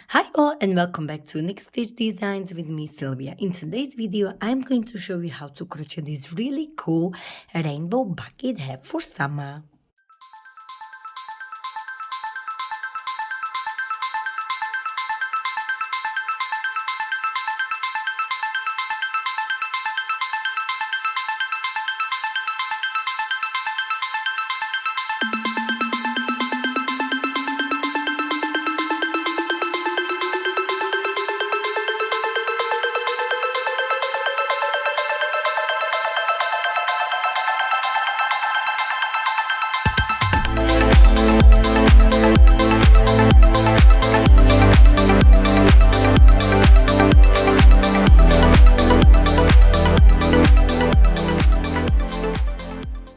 Hi all and welcome back to Next Stitch Designs with me Sylvia. In today's video I'm going to show you how to crochet this really cool rainbow bucket hat for summer.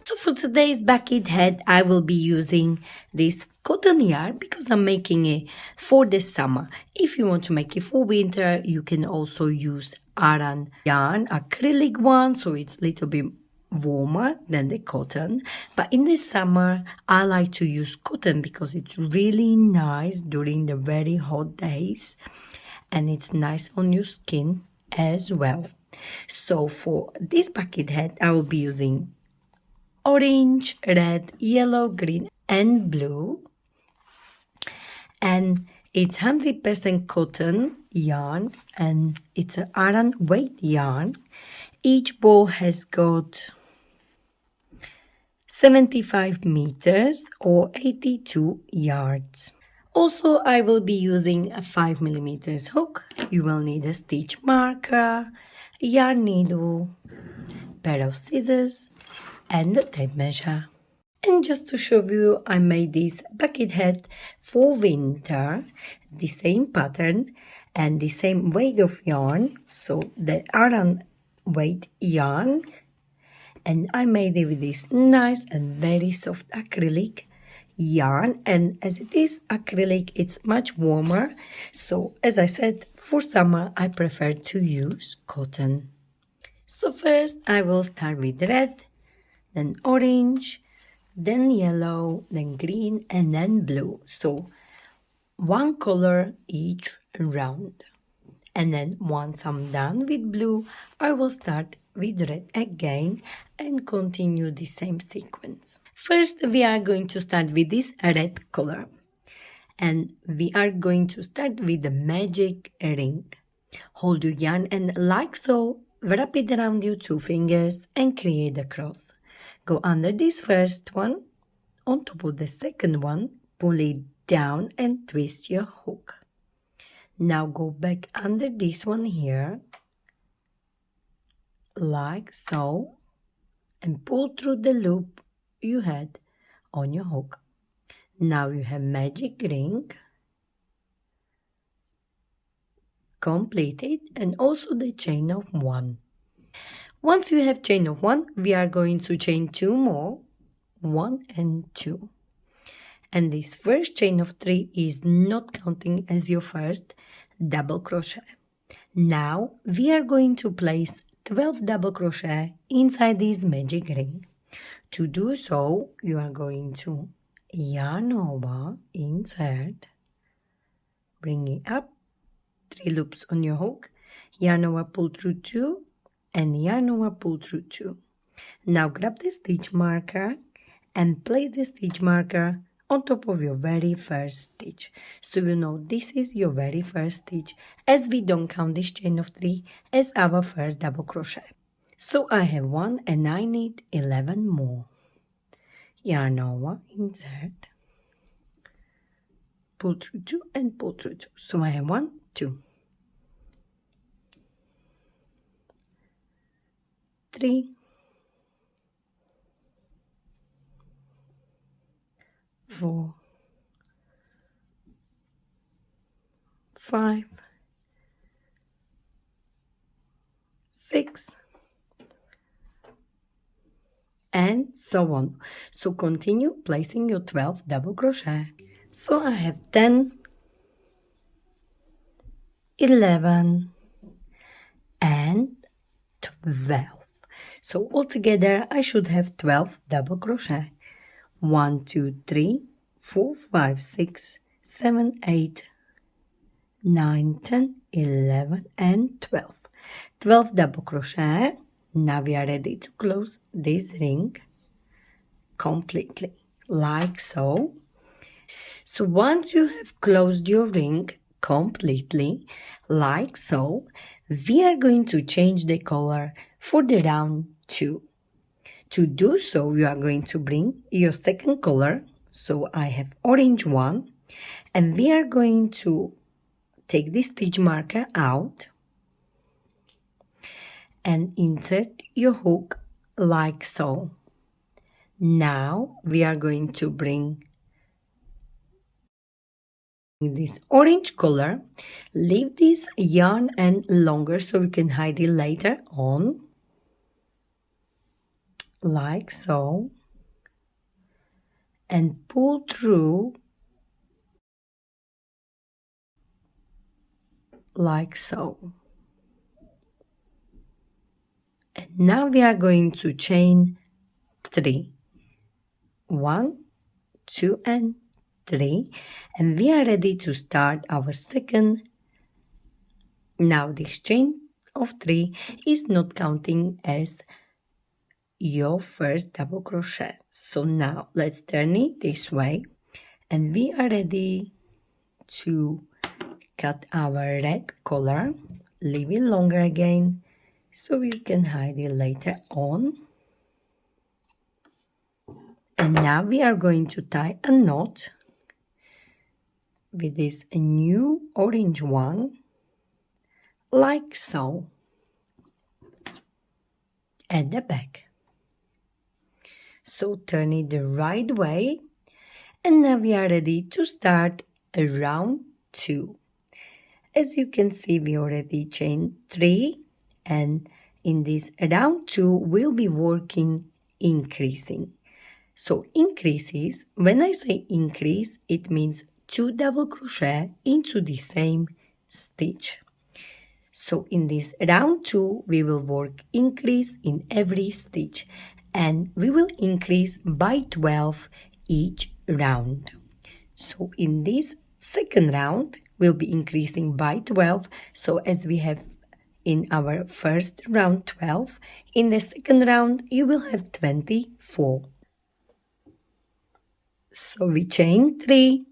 So for today's bucket hat, I will be using this cotton yarn because I'm making it for the summer. If you want to make it for winter, you can also use Aran yarn, acrylic one, so it's a little bit warmer than the cotton. But in the summer, I like to use cotton because it's really nice during the very hot days and it's nice on your skin as well. So for this bucket hat, I will be using orange, red, yellow, green, and blue. And it's 100% cotton yarn and it's an Aran weight yarn. Each ball has got 75 meters or 82 yards. Also, I will be using a 5mm hook. You will need a stitch marker, yarn needle, pair of scissors, and the tape measure. And just to show you, I made this bucket hat for winter, the same pattern and the same weight of yarn, so the Aran weight yarn, and I made it with this nice and very soft acrylic yarn, and as it is acrylic, it's much warmer, so as I said, for summer I prefer to use cotton. So first I will start with red, then orange, then yellow, then green, and then blue. So one color each round. And then once I'm done with blue, I will start with red again and continue the same sequence. First, we are going to start with this red color. And we are going to start with the magic ring. Hold your yarn and like so, wrap it around your 2 fingers and create a cross. Go under this first one, on top of the second one, pull it down and twist your hook. Now go back under this one here, like so, and pull through the loop you had on your hook. Now you have magic ring completed and also the chain of 1. Once you have chain of 1, we are going to chain 2 more, 1 and 2. And this first chain of 3 is not counting as your first double crochet. Now we are going to place 12 double crochet inside this magic ring. To do so, you are going to yarn over, insert, bring it up, 3 loops on your hook, yarn over, pull through 2, and yarn over, pull through 2. Now grab the stitch marker and place the stitch marker on top of your very first stitch. So you know this is your very first stitch, as we don't count this chain of 3 as our first double crochet. So I have 1 and I need 11 more. Yarn over, insert, pull through 2 and pull through 2. So I have 1, 2, 3, 4, 5, 6, and so on. So continue placing your 12 double crochet. So I have 10, 11, and 12. So altogether I should have 12 double crochet. 1, 2, 3, 4, 5, 6, 7, 8, 9, 10, 11 and 12. 12 double crochet. Now we are ready to close this ring completely, like so. So once you have closed your ring completely, like so, we are going to change the color for the round 2. To do so, you are going to bring your second color. So I have orange one, and we are going to take the stitch marker out and insert your hook like so. Now we are going to bring this orange color, leave this yarn end longer so we can hide it later on, like so, and pull through like so. And now we are going to chain 3. 1, 2 and 3, and we are ready to start our second. Now this chain of 3 is not counting as your first double crochet. So now let's turn it this way, and we are ready to cut our red color. Leave it longer again so you can hide it later on. And now we are going to tie a knot with this new orange one, like so, at the back. So turn it the right way, and now we are ready to start round 2. As you can see, we already chained 3, and in this round 2 we'll be working increasing. So increases, when I say increase, it means 2 double crochet into the same stitch. So in this round 2 we will work increase in every stitch, and we will increase by 12 each round. So in this second round we'll be increasing by 12. So as we have in our first round 12, in the second round you will have 24. So we chain 3.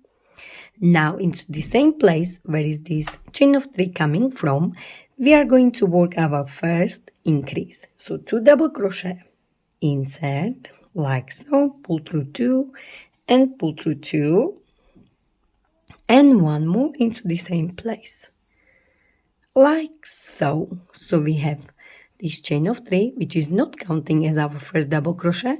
Now into the same place where is this chain of 3 coming from, we are going to work our first increase. So 2 double crochet, insert like so, pull through 2 and pull through 2, and 1 more into the same place, like so. So we have this chain of 3, which is not counting as our first double crochet,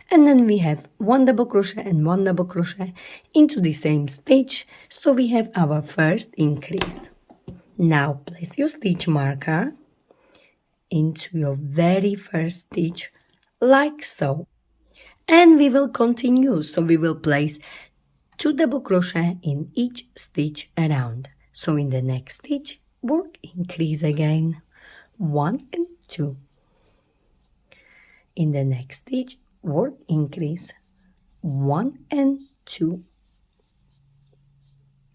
and then we have 1 double crochet and 1 double crochet into the same stitch. So we have our first increase. Now place your stitch marker into your very first stitch, like so, and we will continue. So we will place 2 double crochet in each stitch around. So in the next stitch, work increase again, 1 and 2. In the next stitch, work increase, 1 and 2,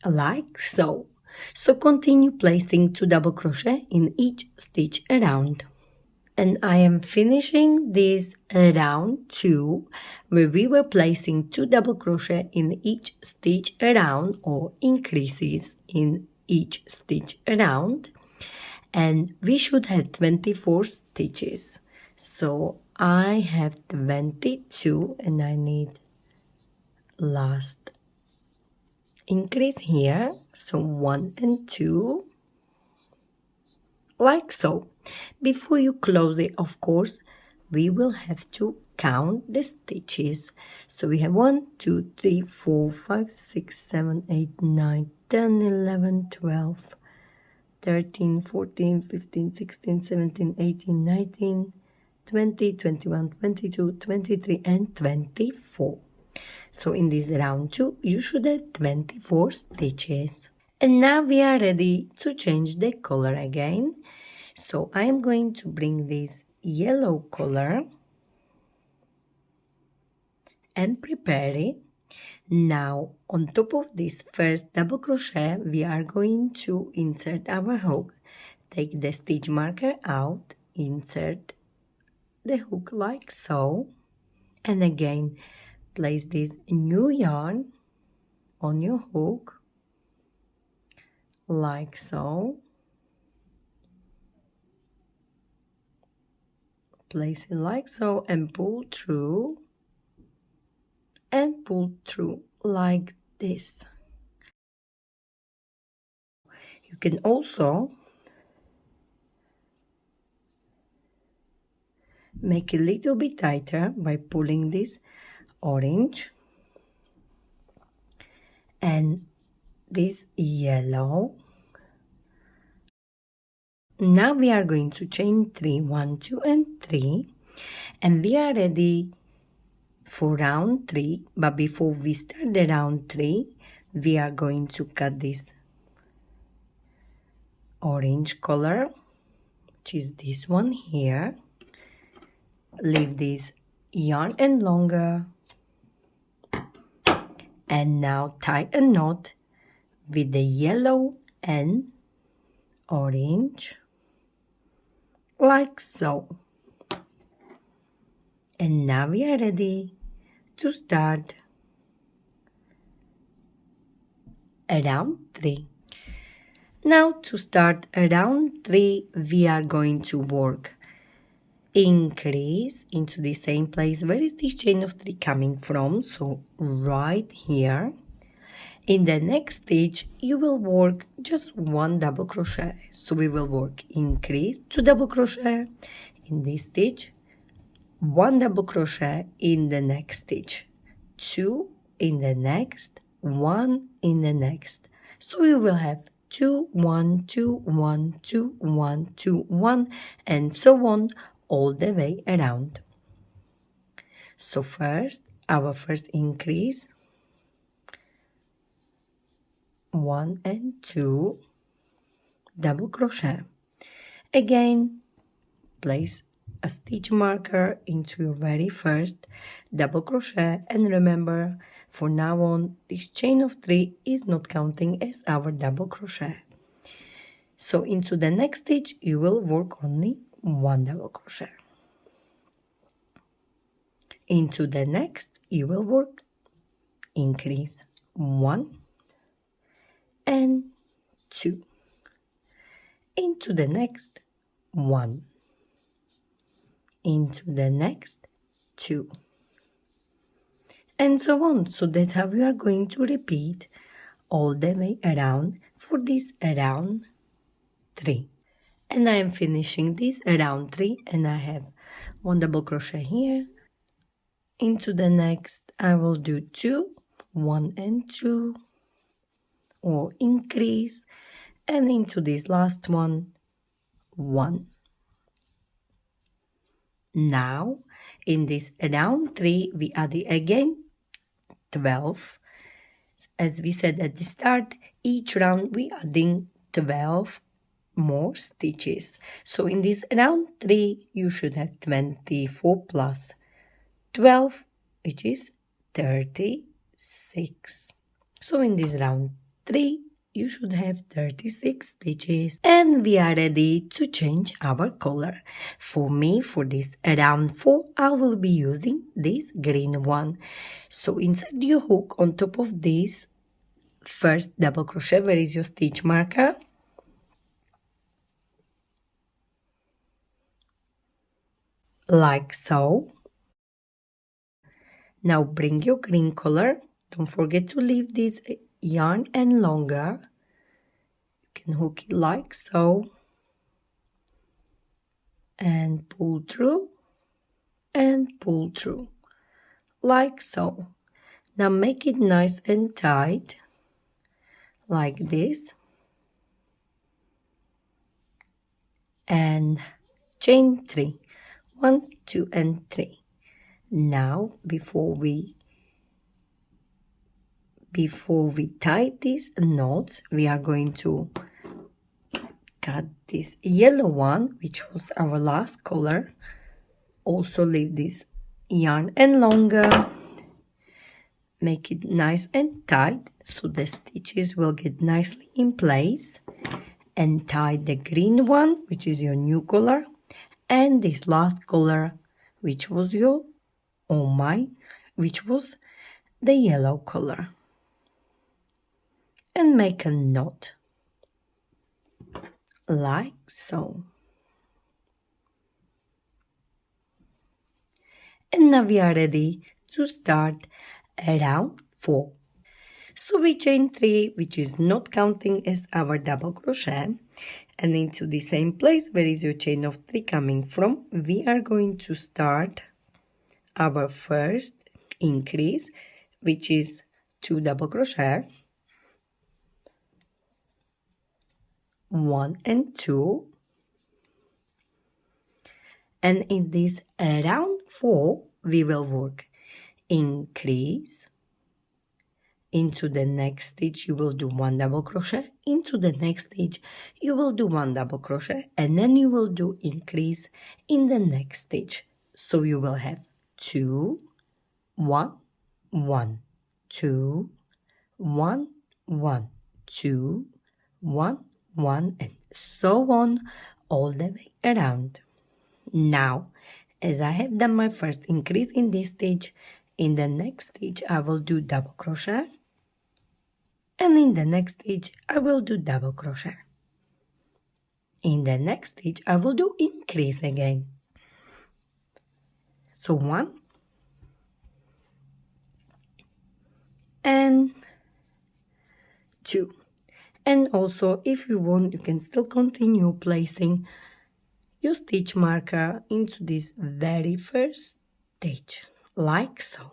like so. So continue placing 2 double crochet in each stitch around. And I am finishing this round 2 where we were placing 2 double crochet in each stitch around, or increases in each stitch around, and we should have 24 stitches. So I have 22, and I need last increase here, so 1 and 2, like so. Before you close it, of course, we will have to count the stitches. So we have 1, 2, 3, 4, 5, 6, 7, 8, 9, 10, 11, 12, 13, 14, 15, 16, 17, 18, 19, 20, 21, 22, 23, and 24. So in this round 2, you should have 24 stitches. And now we are ready to change the color again. So I am going to bring this yellow color and prepare it. Now on top of this first double crochet, we are going to insert our hook. Take the stitch marker out, insert the hook like so, and again place this new yarn on your hook like so. Place it like so and pull through like this. You can also make it a little bit tighter by pulling this orange and this yellow. Now we are going to chain 3, 1, 2 and 3, and we are ready for round 3. But before we start the round 3, we are going to cut this orange color, which is this one here. Leave this yarn end longer, and now tie a knot with the yellow and orange like so. And now we are ready to start round 3. Now to start round 3, we are going to work increase into the same place. Where is this chain of 3 coming from? So right here. In the next stitch, you will work just 1 double crochet. So we will work increase, 2 double crochet in this stitch, 1 double crochet in the next stitch, 2 in the next, 1 in the next. So we will have 2, 1, 2, 1, 2, 1, 2, 1, and so on all the way around. So first, our first increase, 1 and 2 double crochet. Again, place a stitch marker into your very first double crochet, and remember, for now on, this chain of 3 is not counting as our double crochet. So into the next stitch, you will work only 1 double crochet. Into the next, you will work increase 1 and 2. Into the next, 1. Into the next, 2. And so on. So that's how we are going to repeat all the way around for this round 3. And I am finishing this round 3, and I have 1 double crochet here. Into the next, I will do 2, 1 and 2, or increase, and into this last one, 1. Now, in this round 3, we add again 12. As we said at the start, each round we adding 12 more stitches. So in this round 3, you should have 24 plus 12, which is 36. So in this round 3, you should have 36 stitches, and we are ready to change our color. For me, for this round 4, I will be using this green one. So insert your hook on top of this first double crochet. Where is your stitch marker? Like so. Now bring your green color. Don't forget to leave this yarn end longer. You can hook it like so and pull through like so. Now make it nice and tight like this, and chain 3, 1, 2 and 3. Now before we tie these knots, we are going to cut this yellow one, which was our last color. Also leave this yarn end longer, make it nice and tight so the stitches will get nicely in place, and tie the green one, which is your new color, and this last color, which was which was the yellow color, and make a knot like so. And now we are ready to start round 4. So we chain 3, which is not counting as our double crochet, and into the same place where is your chain of 3 coming from, we are going to start our first increase, which is 2 double crochet, 1 and 2, and in this round 4 we will work increase. Into the next stitch you will do 1 double crochet, into the next stitch you will do 1 double crochet, and then you will do increase in the next stitch. So you will have 2 1 1 2 1 1 2 1 1, and so on all the way around. Now, as I have done my first increase in this stitch, in the next stitch I will do double crochet, and in the next stitch I will do double crochet. In the next stitch I will do increase again. So 1 and 2. And also, if you want, you can still continue placing your stitch marker into this very first stitch, like so.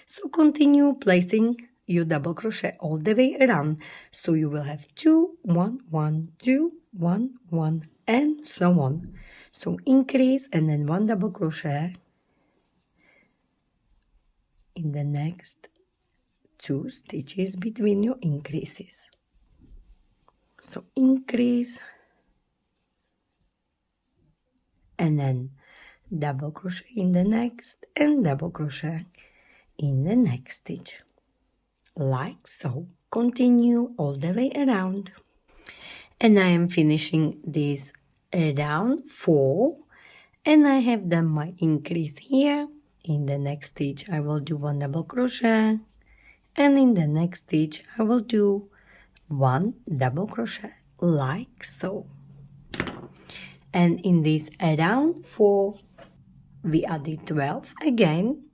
So continue placing your double crochet all the way around. So you will have 2 1 1 2 1 1, and so on. So increase and then 1 double crochet in the next 2 stitches between your increases. So increase and then double crochet in the next, and double crochet in the next stitch, like so. Continue all the way around. And I am finishing this round 4, and I have done my increase here. In the next stitch I will do 1 double crochet, and in the next stitch I will do 1 double crochet, like so. And in this round 4 we added 12 again,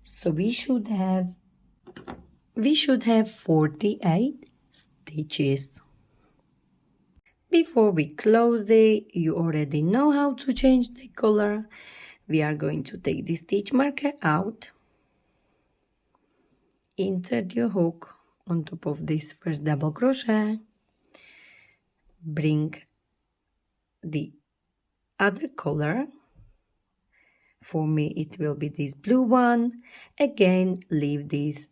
so we should have 48 stitches. Before we close it, you already know how to change the color. We are going to take the stitch marker out, insert your hook on top of this first double crochet, bring the other color. For me it will be this blue one. Again, leave this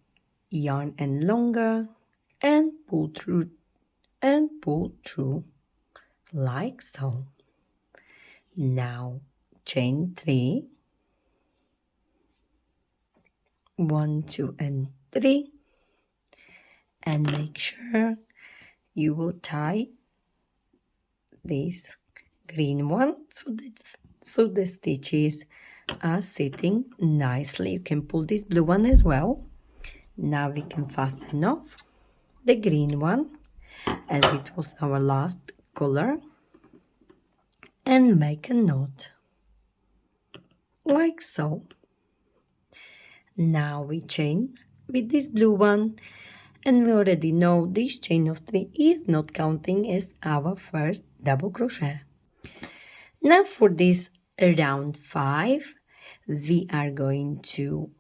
yarn and longer, and pull through like so. Now chain 3, 1 2 and 3, and make sure you will tie this green one so the stitches are sitting nicely. You can pull this blue one as well. Now we can fasten off the green one, as it was our last color, and make a knot like so. Now we chain with this blue one, and we already know this chain of 3 is not counting as our first double crochet. Now for this round 5 we are going to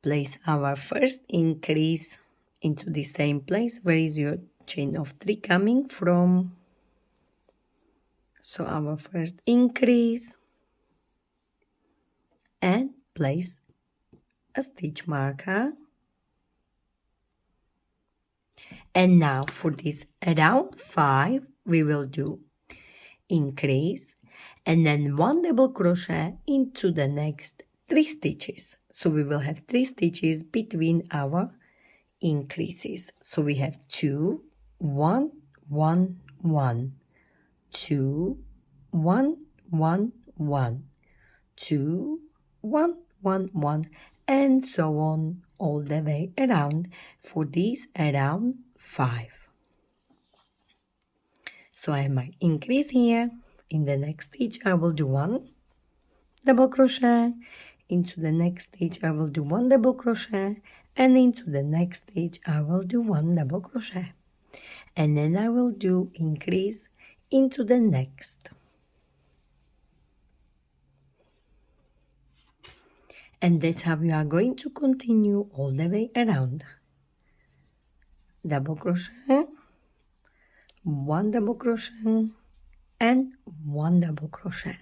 place our first increase into the same place where is your chain of 3 coming from. So our first increase, and place a stitch marker. And now for this round 5 we will do increase and then 1 double crochet into the next 3 stitches. So we will have 3 stitches between our increases. So we have 2, 1, 1, 1, 2, 1, 1, 1, 2, 1, 1, 1, and so on all the way around for this around 5. So I have my increase here. In the next stitch I will do 1 double crochet. Into the next stitch I will do 1 double crochet, and into the next stitch I will do 1 double crochet, and then I will do increase into the next. And that's how we are going to continue all the way around. Double crochet, 1 double crochet, and 1 double crochet.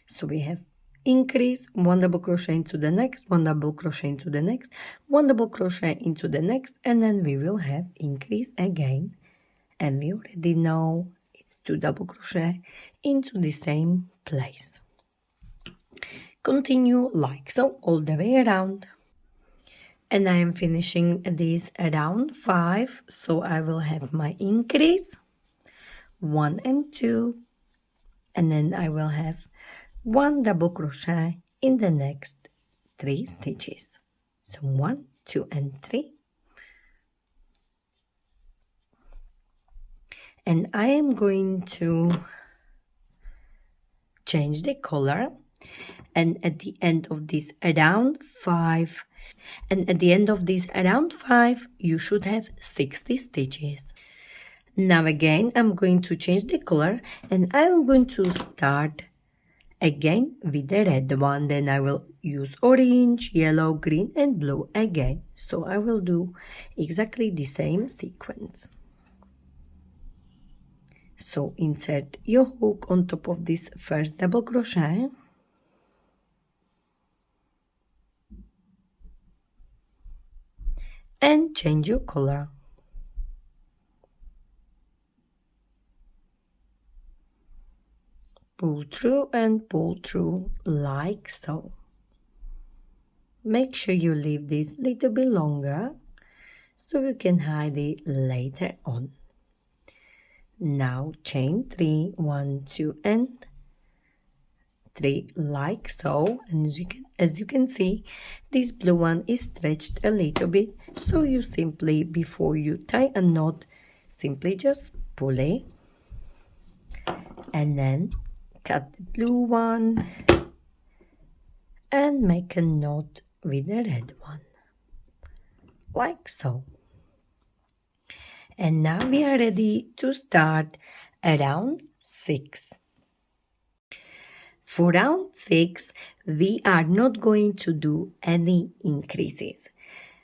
So we have increase, 1 double crochet into the next, 1 double crochet into the next, 1 double crochet into the next, and then we will have increase again. And we already know it's 2 double crochet into the same place. Continue like so all the way around. And I am finishing this around 5, so I will have my increase 1 and 2, and then I will have 1 double crochet in the next 3 stitches. So 1, 2, and 3. And I am going to change the color, and at the end of this around 5, you should have 60 stitches. Now again I'm going to change the color, and I'm going to start again with the red one. Then I will use orange, yellow, green, and blue again. So I will do exactly the same sequence. So insert your hook on top of this first double crochet, and change your color. Pull through and pull through like so. Make sure you leave this little bit longer so you can hide it later on. Now chain 3, 1, 2, and 3 like so. And as you can see, this blue one is stretched a little bit, so you simply, before you tie a knot, simply just pull it and then cut the blue one and make a knot with the red one like so. And now we are ready to start round 6. For round 6, we are not going to do any increases.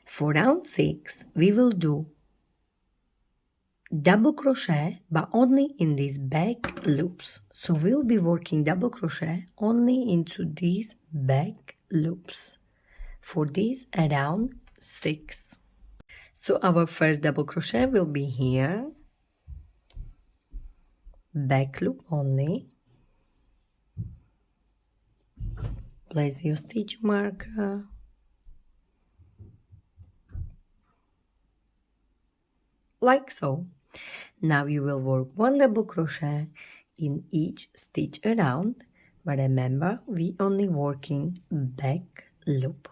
For round 6, we will do double crochet, but only in these back loops. So we'll be working double crochet only into these back loops for this around 6. So our first double crochet will be here, back loop only. Place your stitch marker, like so. Now you will work 1 double crochet in each stitch around, but remember we only working back loop.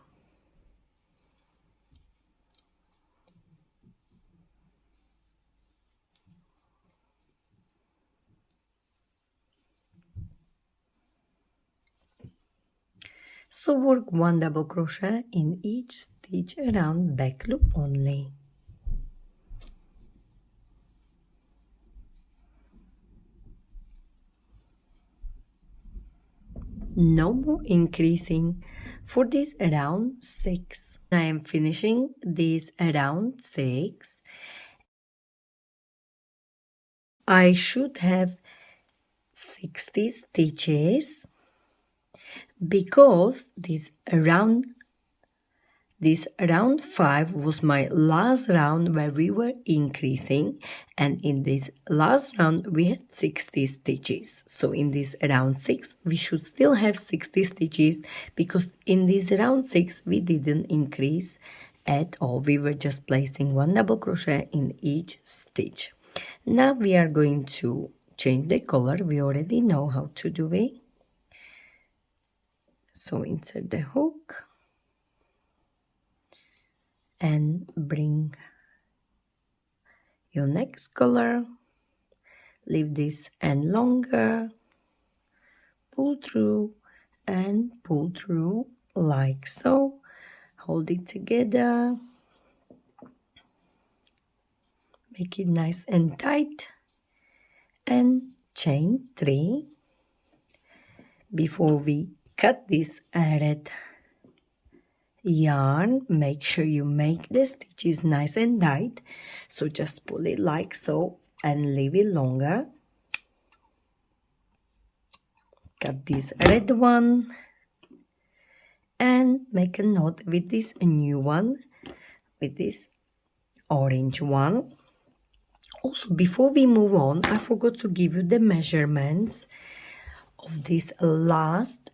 So work 1 double crochet in each stitch around, back loop only. No more increasing for this around 6. I am finishing this around 6. I should have 60 stitches because this around This round 5 was my last round where we were increasing, and in this last round we had 60 stitches. So in this round 6 we should still have 60 stitches, because in this round 6 we didn't increase at all. We were just placing 1 double crochet in each stitch. Now we are going to change the color. We already know how to do it. So insert the hook and bring your next color, leave this end longer, pull through and pull through like so, hold it together, make it nice and tight, and chain 3. Before we cut this red yarn, make sure you make the stitches nice and tight, so just pull it like so and leave it longer. Cut this red one and make a knot with this new one, with this orange one. Also, before we move on, I forgot to give you the measurements of this last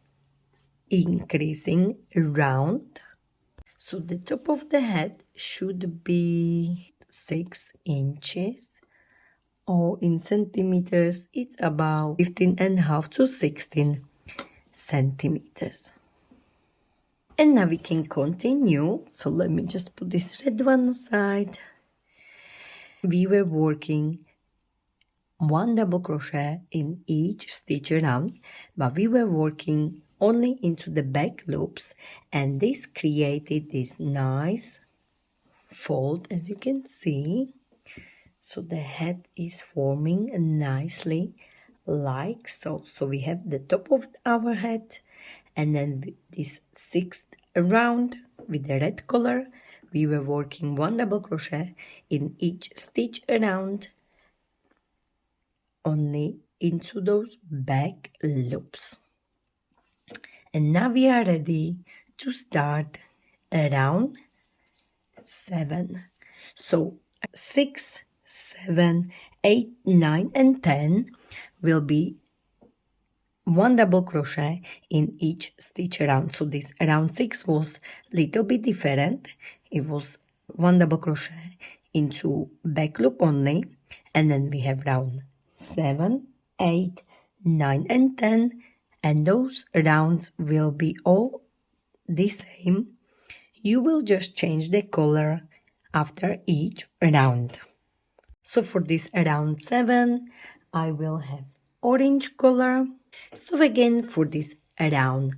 increasing round. So the top of the head should be 6 inches, or in centimeters it's about 15.5 to 16 centimeters. And now we can continue. So let me just put this red one aside. We were working 1 double crochet in each stitch around, but we were working only into the back loops, and this created this nice fold, as you can see. So the head is forming nicely like so. So we have the top of our head, and then this 6th round with the red color, we were working 1 double crochet in each stitch around, only into those back loops. And now we are ready to start round 7. So 6, 7, 8, 9 and 10 will be 1 double crochet in each stitch around. So this round 6 was a little bit different. It was 1 double crochet into back loop only, and then we have round 7, 8, 9 and 10, and those rounds will be all the same. You will just change the color after each round. So for this round 7, I will have orange color. So again, for this round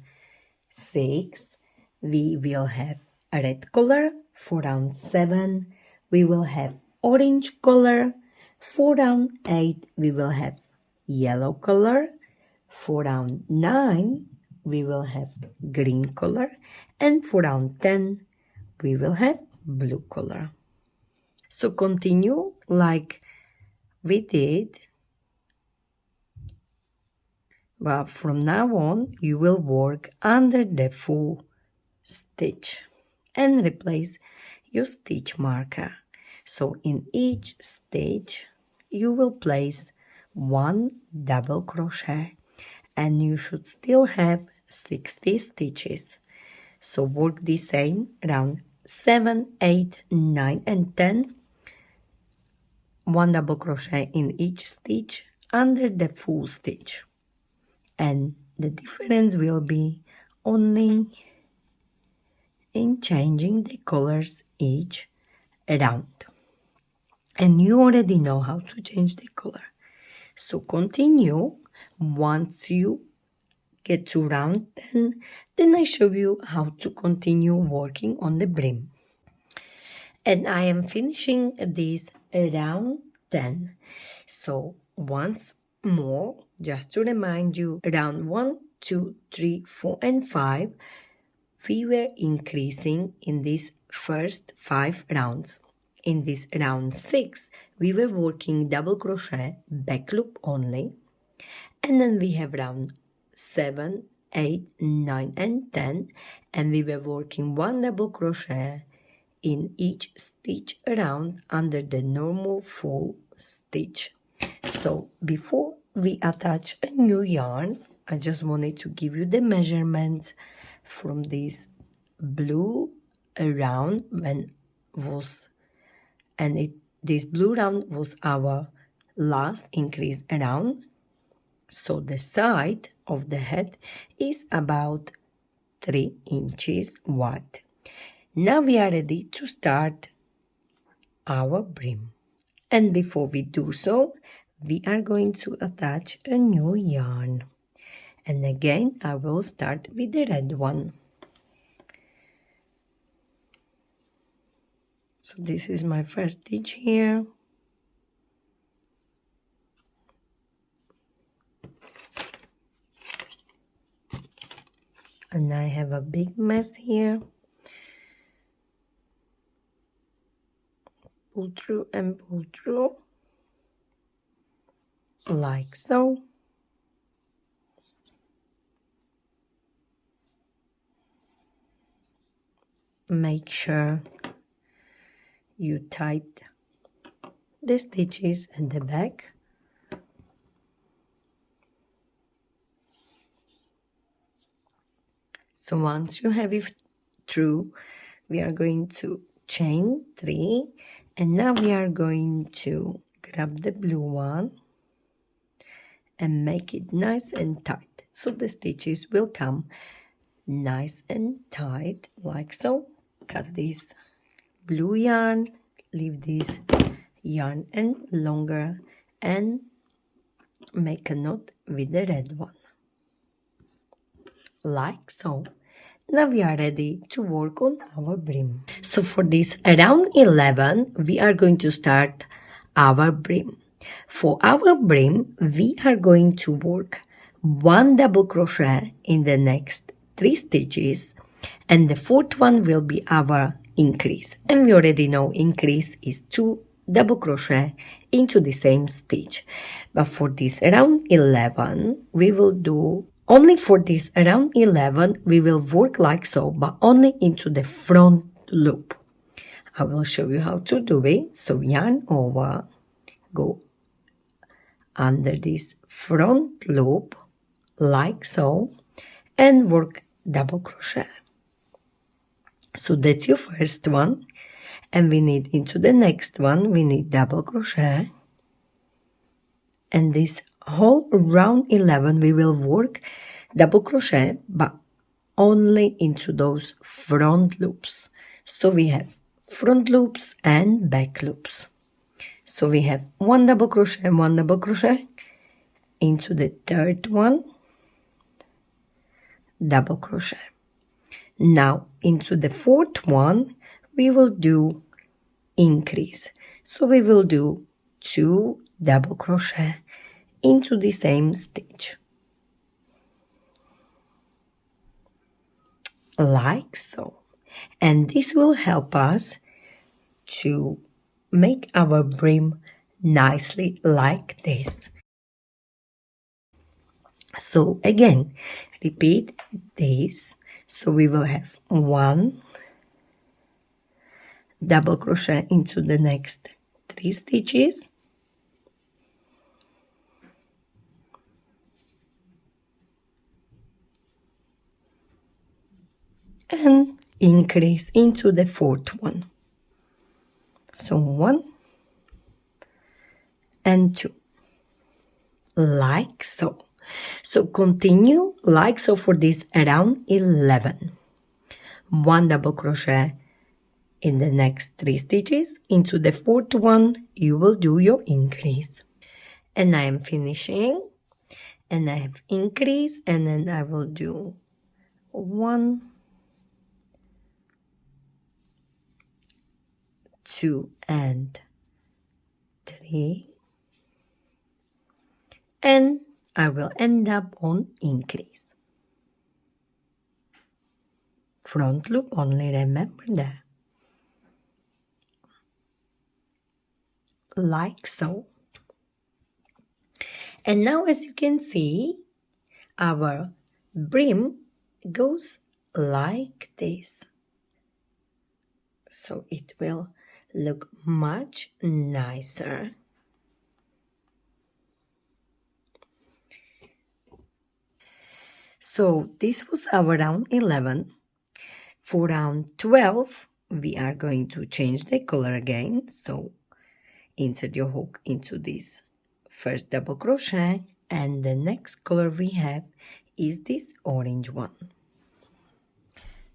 6, we will have a red color. For round 7, we will have orange color. For round 8, we will have yellow color. For round 9, we will have green color. And for round 10, we will have blue color. So continue like we did. But from now on, you will work under the full stitch and replace your stitch marker. So in each stitch, you will place 1 double crochet, and you should still have 60 stitches. So work the same round 7, 8, 9 and 10. 1 double crochet in each stitch under the full stitch. And the difference will be only in changing the colors each round. And you already know how to change the color. So continue. Once you get to round 10, then I show you how to continue working on the brim. And I am finishing this round 10. So once more, just to remind you, round 1, 2, 3, 4 and 5, we were increasing in these first 5 rounds. In this round 6, we were working double crochet back loop only. And then we have round 7, 8, 9 and 10, and we were working 1 double crochet in each stitch around under the normal full stitch. So before we attach a new yarn, I just wanted to give you the measurements from this blue round this blue round was our last increase around. So the side of the head is about 3 inches wide. Now we are ready to start our brim. And before we do so, we are going to attach a new yarn. And again, I will start with the red one. So this is my first stitch here. And I have a big mess here. Pull through and pull through, like so. Make sure you tight the stitches at the back. So once you have it through, we are going to chain 3, and now we are going to grab the blue one and make it nice and tight, so the stitches will come nice and tight, like so. Cut this blue yarn, leave this yarn and longer, and make a knot with the red one, like so. Now we are ready to work on our brim. So for this around 11, we are going to start our brim. For our brim, we are going to work 1 double crochet in the next 3 stitches, and the 4th one will be our increase. And we already know increase is 2 double crochet into the same stitch. But for this around 11, we will do only for this around 11, we will work like so, but only into the front loop. I will show you how to do it. So yarn over, go under this front loop, like so, and work double crochet. So that's your first one. And we need into the next one, we need double crochet. And this whole round 11 we will work double crochet, but only into those front loops. So we have front loops and back loops. So we have 1 double crochet, 1 double crochet into the 3rd one, double crochet. Now into the 4th one we will do increase. So we will do 2 double crochet into the same stitch, like so. And this will help us to make our brim nicely like this. So again, repeat this. So we will have 1 double crochet into the next 3 stitches, and increase into the 4th one. So 1 and 2, like so. So continue like so for this around 11. 1 double crochet in the next 3 stitches. Into the 4th one you will do your increase. And I am finishing, and I have increase, and then I will do 1, 2 and 3, and I will end up on increase. Front loop only, remember that. Like so. And now as you can see, our brim goes like this. So it will look much nicer. So this was our round 11. For round 12, we are going to change the color again. So insert your hook into this first double crochet, and the next color we have is this orange one.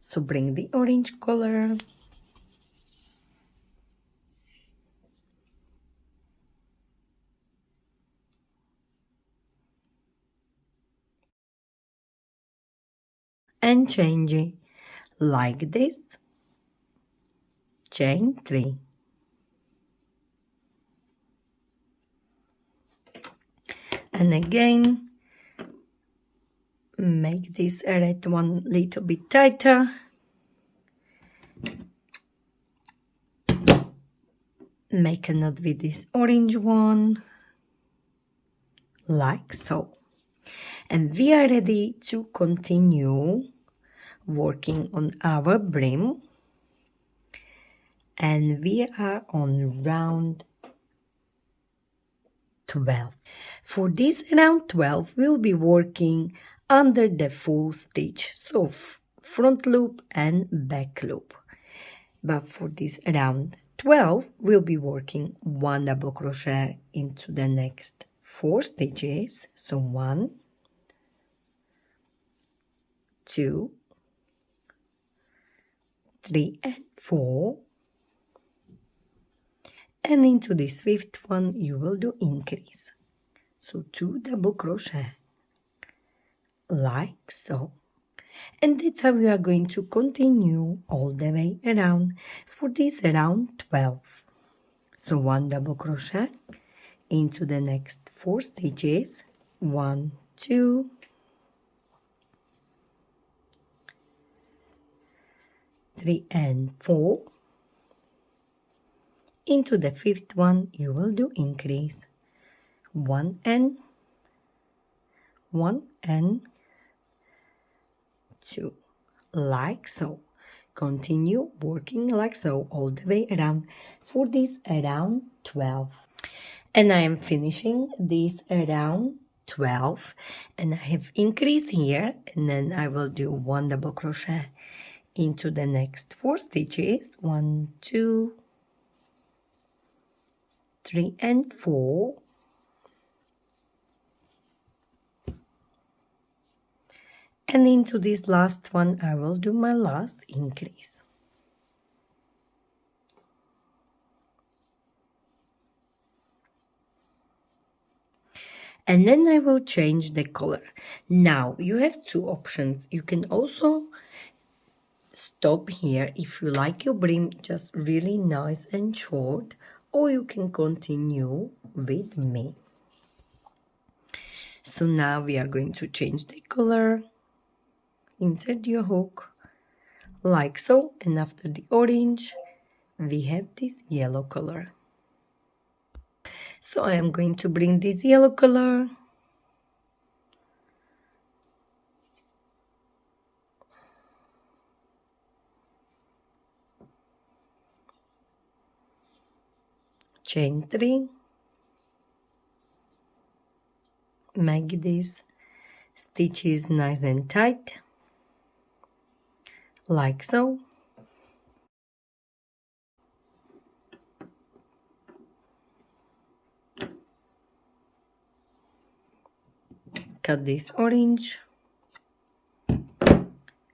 So bring the orange color and change it like this. Chain 3. And again, make this red one little bit tighter. Make a knot with this orange one, like so. And we are ready to continue working on our brim. And we are on round 12. For this round 12, we'll be working under the full stitch, so front loop and back loop. But for this round 12, we'll be working 1 double crochet into the next 4 stitches. So 1, 2, 3 and 4. And into this 5th one, you will do increase. So 2 double crochet, like so. And that's how we are going to continue all the way around for this round 12. So 1 double crochet into the next 4 stitches. 1, 2, 3 and 4. Into the 5th one, you will do increase. 1 and 2, like so. Continue working like so all the way around for this round 12. And I am finishing this round 12, and I have increased here, and then I will do 1 double crochet into the next 4 stitches. 1, 2, 3 and 4. And into this last one, I will do my last increase. And then I will change the color. Now, you have 2 options. You can also stop here if you like your brim just really nice and short, or you can continue with me. So now we are going to change the color. Insert your hook like so, and after the orange we have this yellow color. So I am going to bring this yellow color chain 3, make these stitches nice and tight, like so. Cut this orange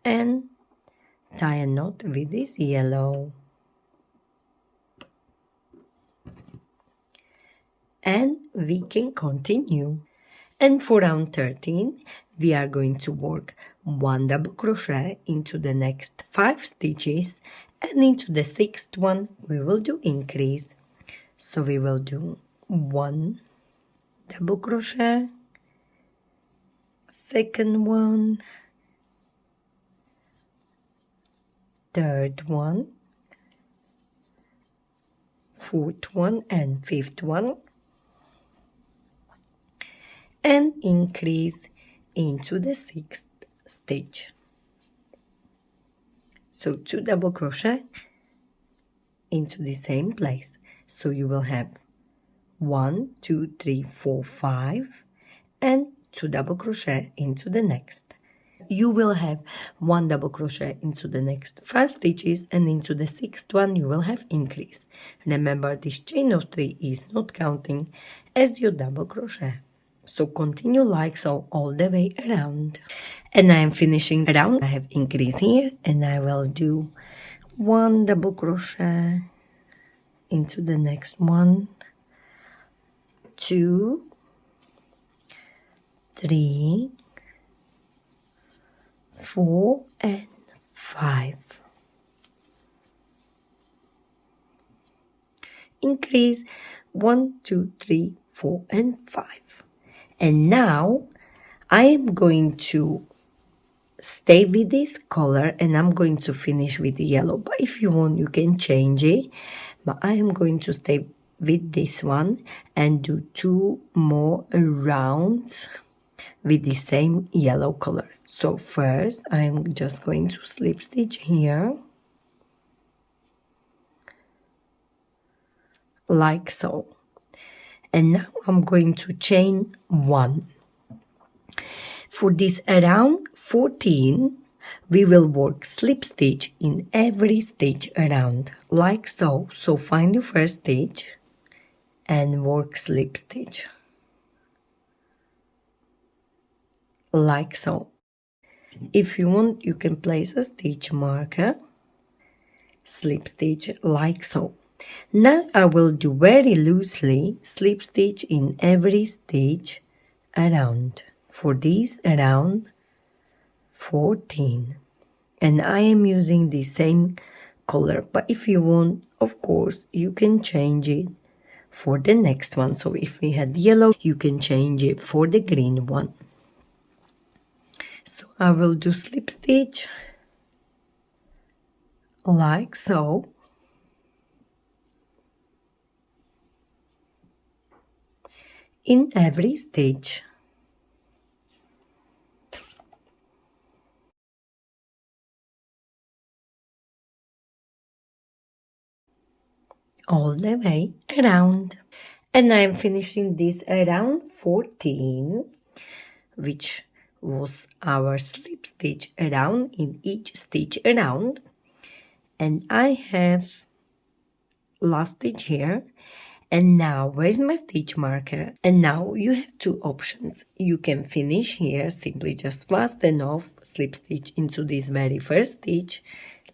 and tie a knot with this yellow. And we can continue. And for round 13, we are going to work 1 double crochet into the next 5 stitches, and into the 6th one we will do increase. So we will do 1 double crochet, 2nd one, 3rd one, 4th one and 5th one, and increase into the 6th stitch. So 2 double crochet into the same place. So you will have 1, 2, 3, 4, 5, and 2 double crochet into the next. You will have 1 double crochet into the next 5 stitches, and into the 6th one you will have increase. Remember, this chain of 3 is not counting as your double crochet. So continue like so all the way around. And I am finishing around. I have increase here, and I will do 1 double crochet into the next one, 2, 3, 4, and 5. Increase 1, 2, 3, 4, and 5. And now I am going to stay with this color, and I'm going to finish with the yellow, but if you want you can change it, but I am going to stay with this one and do 2 more rounds with the same yellow color. So first I'm just going to slip stitch here like so, and now I'm going to chain 1. For this around 14 we will work slip stitch in every stitch around like so. So find your first stitch and work slip stitch like so. If you want you can place a stitch marker, slip stitch like so. Now I will do very loosely slip stitch in every stitch around. For this around 14, and I am using the same color, but if you want of course you can change it for the next one. So if we had yellow you can change it for the green one. So I will do slip stitch like so, in every stitch. All the way around. And I'm finishing this around 14, which was our slip stitch around in each stitch around. And I have last stitch here. And now where's my stitch marker? And now you have 2 options. You can finish here, simply just fast enough, slip stitch into this very first stitch,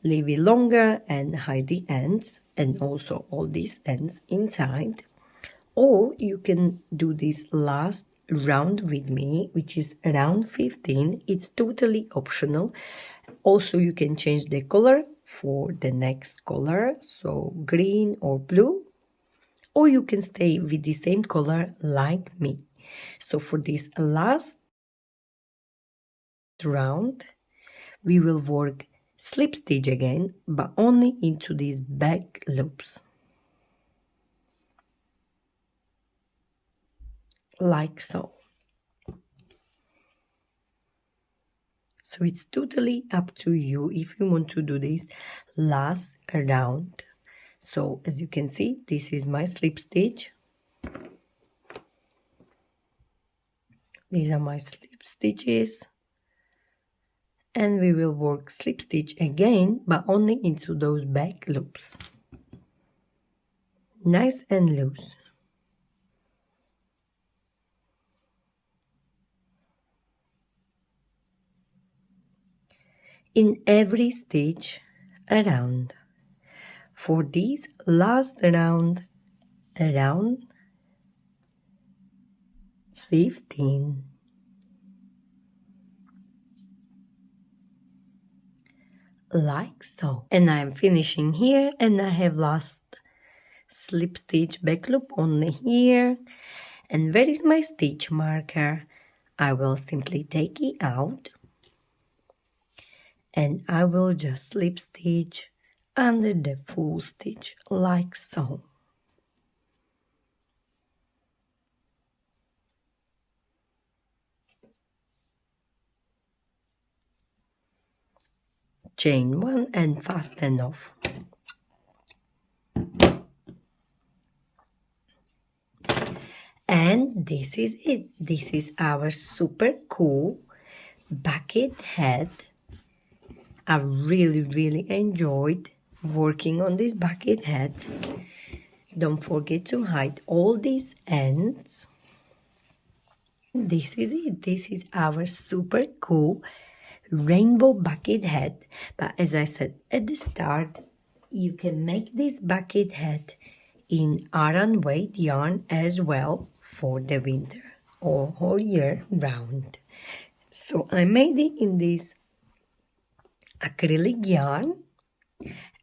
leave it longer and hide the ends and also all these ends inside. Or you can do this last round with me, which is around 15. It's totally optional. Also you can change the color for the next color, so green or blue, or you can stay with the same color like me. So for this last round we will work slip stitch again, but only into these back loops like so. So it's totally up to you if you want to do this last round. So as you can see, this is my slip stitch. These are my slip stitches. And we will work slip stitch again, but only into those back loops. Nice and loose. In every stitch around. For this last round, around 15. Like so. And I'm finishing here, and I have last slip stitch back loop only here. And where is my stitch marker? I will simply take it out and I will just slip stitch under the full stitch like so. chain one and fasten off. And this is it. This is our super cool bucket hat. I really enjoyed working on this bucket hat. Don't forget to hide all these ends. This is it. This is our super cool rainbow bucket hat. But as I said at the start, you can make this bucket hat in Aran weight yarn as well for the winter or whole year round. So I made it in this acrylic yarn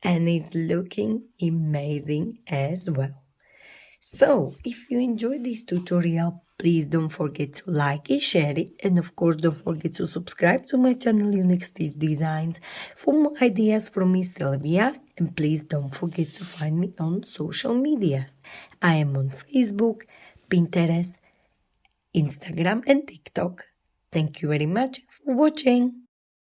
and it's looking amazing as well. So if you enjoyed this tutorial, please don't forget to like it, share it, and of course don't forget to subscribe to my channel Unique Stitch Designs for more ideas from me, Sylvia. And please don't forget to find me on social medias. I am on Facebook, Pinterest, Instagram and TikTok. Thank you very much for watching.